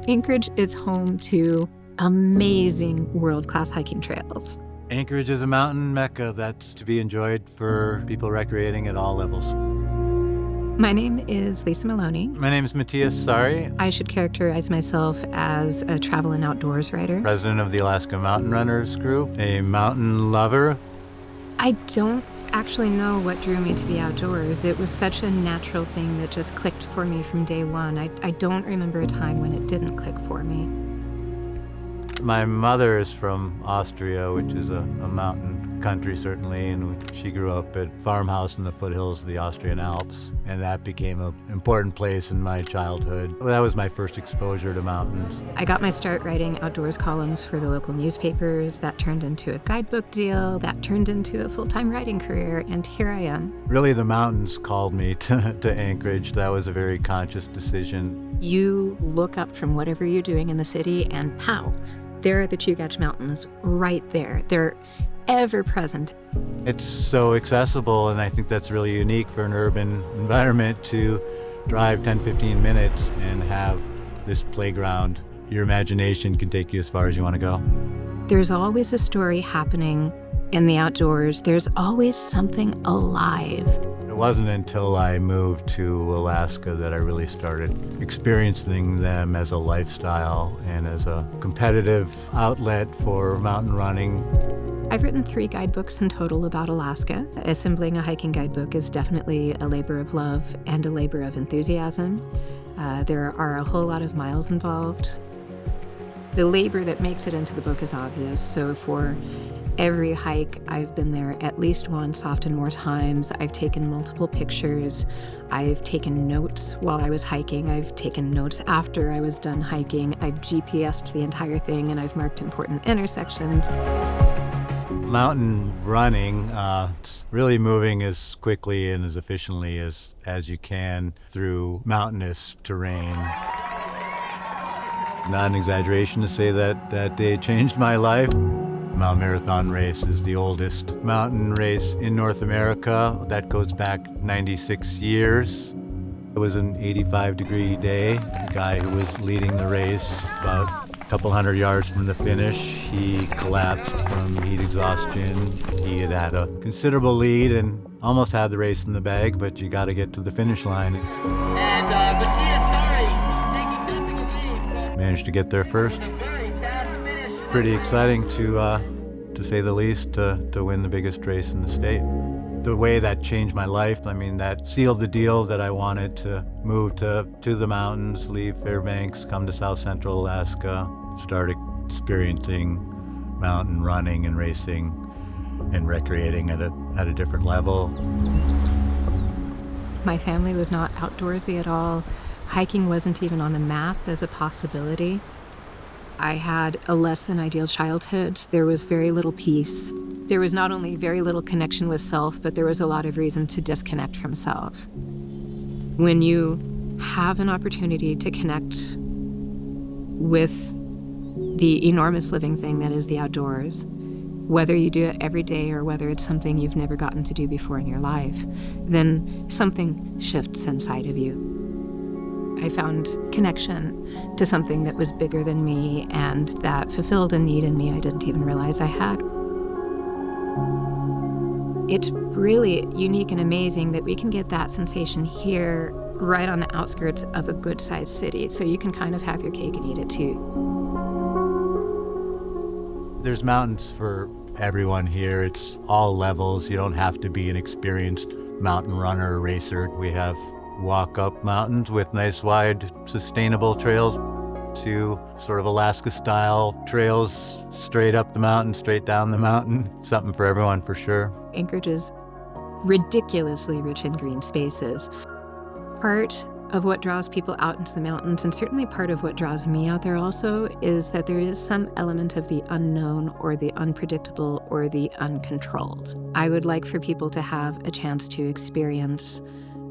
Anchorage is home to amazing world-class hiking trails. Anchorage is a mountain mecca that's to be enjoyed for people recreating at all levels. My name is Lisa Maloney. My name is Matias Saari, I should characterize myself as a travel and outdoors writer. president of the Alaska Mountain Runners Group, a mountain lover. I don't actually know what drew me to the outdoors. It was such a natural thing that just clicked for me from day one. I don't remember a time when it didn't click for me. My mother is from Austria, which is a mountain country certainly, and she grew up at a farmhouse in the foothills of the Austrian Alps, and that became an important place in my childhood. That was my first exposure to mountains. I got my start writing outdoors columns for the local newspapers. That turned into a guidebook deal. That turned into a full-time writing career, and here I am. Really, the mountains called me to Anchorage. That was a very conscious decision. You look up from whatever you're doing in the city, and pow, there are the Chugach Mountains right there. They're ever present. It's so accessible, and I think that's really unique for an urban environment to drive 10, 15 minutes and have this playground. Your imagination can take you as far as you want to go. There's always a story happening in the outdoors. There's always something alive. It wasn't until I moved to Alaska that I really started experiencing them as a lifestyle and as a competitive outlet for mountain running. I've written 3 guidebooks in total about Alaska. Assembling a hiking guidebook is definitely a labor of love and a labor of enthusiasm. There are a whole lot of miles involved. The labor that makes it into the book is obvious, so for every hike, I've been there at least once, often more times. I've taken multiple pictures. I've taken notes while I was hiking. I've taken notes after I was done hiking. I've GPSed the entire thing, and I've marked important intersections. Mountain running, it's really moving as quickly and as efficiently as you can through mountainous terrain. Not an exaggeration to say that day changed my life. Mount Marathon race is the oldest mountain race in North America. That goes back 96 years. It was an 85-degree day. The guy who was leading the race, about a couple hundred yards from the finish, he collapsed from heat exhaustion. He had a considerable lead and almost had the race in the bag, but you got to get to the finish line. And Matias Saari taking nothing away. Managed to get there first. A very fast finish. Pretty exciting to say the least, to win the biggest race in the state. The way that changed my life, I mean, that sealed the deal that I wanted to move to the mountains, leave Fairbanks, come to South Central Alaska, start experiencing mountain running and racing and recreating at a different level. My family was not outdoorsy at all. Hiking wasn't even on the map as a possibility. I had a less than ideal childhood. There was very little peace. There was not only very little connection with self, but there was a lot of reason to disconnect from self. When you have an opportunity to connect with the enormous living thing that is the outdoors, whether you do it every day or whether it's something you've never gotten to do before in your life, then something shifts inside of you. I found connection to something that was bigger than me and that fulfilled a need in me I didn't even realize I had. It's really unique and amazing that we can get that sensation here right on the outskirts of a good-sized city, so you can kind of have your cake and eat it too. There's mountains for everyone here. It's all levels. You don't have to be an experienced mountain runner or racer. We have walk-up mountains with nice, wide, sustainable trails to sort of Alaska-style trails, straight up the mountain, straight down the mountain. Something for everyone, for sure. Anchorage is ridiculously rich in green spaces. Part of what draws people out into the mountains, and certainly part of what draws me out there also, is that there is some element of the unknown or the unpredictable or the uncontrolled. I would like for people to have a chance to experience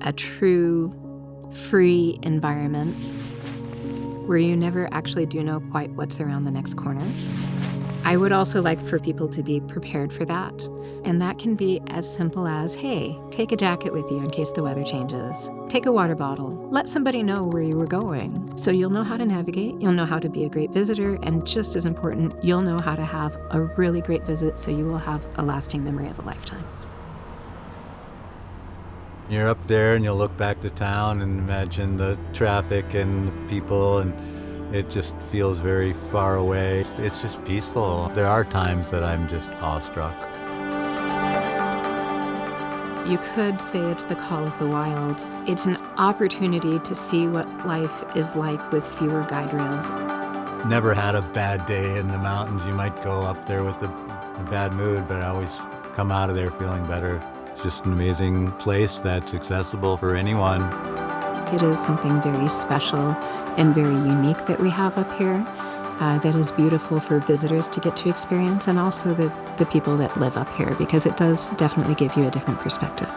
a true, free environment where you never actually do know quite what's around the next corner. I would also like for people to be prepared for that. And that can be as simple as, hey, take a jacket with you in case the weather changes. Take a water bottle. Let somebody know where you were going. So you'll know how to navigate, you'll know how to be a great visitor, and just as important, you'll know how to have a really great visit so you will have a lasting memory of a lifetime. You're up there and you'll look back to town and imagine the traffic and the people, and it just feels very far away. It's just peaceful. There are times that I'm just awestruck. You could say it's the call of the wild. It's an opportunity to see what life is like with fewer guide rails. Never had a bad day in the mountains. You might go up there with a bad mood, but I always come out of there feeling better. It's just an amazing place that's accessible for anyone. It is something very special and very unique that we have up here that is beautiful for visitors to get to experience, and also the people that live up here, because it does definitely give you a different perspective.